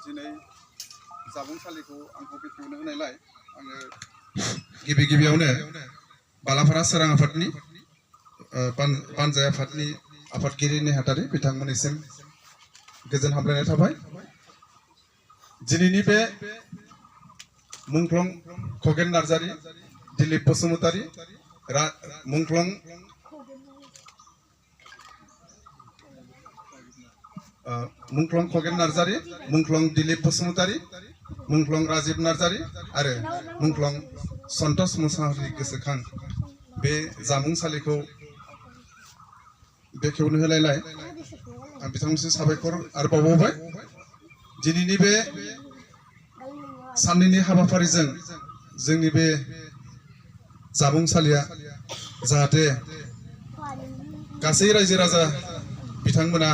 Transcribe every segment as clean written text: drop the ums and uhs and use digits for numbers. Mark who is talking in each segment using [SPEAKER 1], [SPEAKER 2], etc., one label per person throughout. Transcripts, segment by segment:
[SPEAKER 1] दिनै जामुंसालिखौ आंखौ बेखेवनो होनायलाय आङो
[SPEAKER 2] गिबियावनो बालाफारा सोरां आफादनि पानजाय आफादनि आफादगिरि नेहाथारि बिथांमोननिसिम गोजोन हामलायनाय थाबाय। दिनैनि बे मुंख्लं खगेन नार्जारी, दिलीप बसुमतारी, मुंख्लं खगेन नार्जारी, मुंख्लं दिलीप बसुमतारी, मुंख्लं राजीब नार्जारी आरो मुंख्लं सन्तोष मुसाहारि गोसोखां बे जामुंसालिखौ बेखेवनो होलायलाय आं बिथांमोनसिम साबायखर आरो बावबावबाय। दिनैनि बे साननैनि हाबाफारिजों जोंनि बे जामुंसालिया जाहाथे गासै रायजो राजा बिथांमोना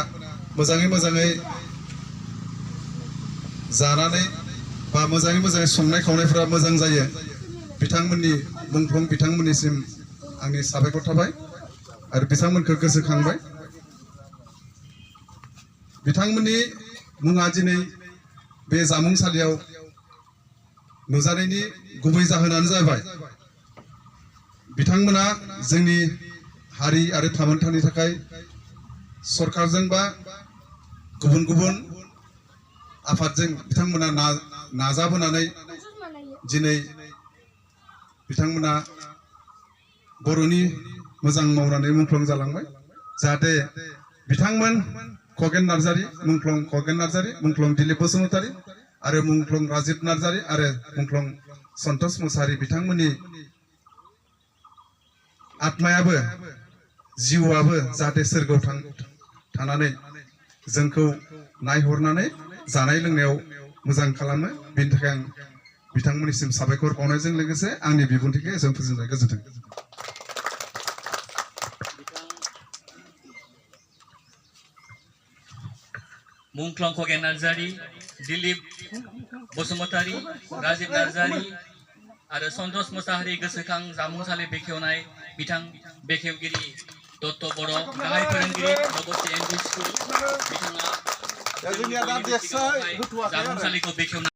[SPEAKER 2] मोजाङै जानानै बा मोजाङै संनाय खावनायफोरा मोजां जायो, बिथांमोननि मुंख्लं बिथांमोननिसिम आंनि साबायखर थाबाय आरो बिथांमोनखौ गोसोखांबाय। बिथांमोननि मुङा दिनै बे जामुंसालियाव नुजानायनि गुबै जाहोनानो जाबाय बिथांमोना जोंनि हारि आरो थामोनथानि थाखाय सरकारजों बा गुबुन आफादजों बिथांमोना नाजाबोनानै दिनै बिथांमोना बर'नि मोजां मावनानै मुंख्लं जालांबाय। जाहाथे बिथांमोन खगेन नार्जारी, मुंख्लं खगेन नार्जारी, मुंख्लं दिलीप बसुमतारी आरो मुंख्लं राजीब नार्जारी आरो मुंख्लं सन्तोष मुसाहारि बिथांमोननि आत्मायाबो जिउआबो जाहाथे सोरगोआव थानानै जोंखौ नायहरनानै जानाय लोंनायाव मोजां खालामो, बेनि थाखाय आं बिथांमोननिसिम साबायखर बावनायजों लोगोसे आंनि बिबुंथिखौ एसेबां फोजोबनाय गोजोन्थों।
[SPEAKER 3] मुंख्लं खगेन नार्जारी, दिलीप बसुमतारी, राजीब नार्जारी आरो सन्तोष मुसाहारि गोसोखां जामुंसालि बेखेवनाय बिथां बेखेवगिरि दत्त बर' गाहाय फोरोंगिरि नबस्ति एमभि स्कुल बिथाङा जामुंसालिखौ बेखेवनाय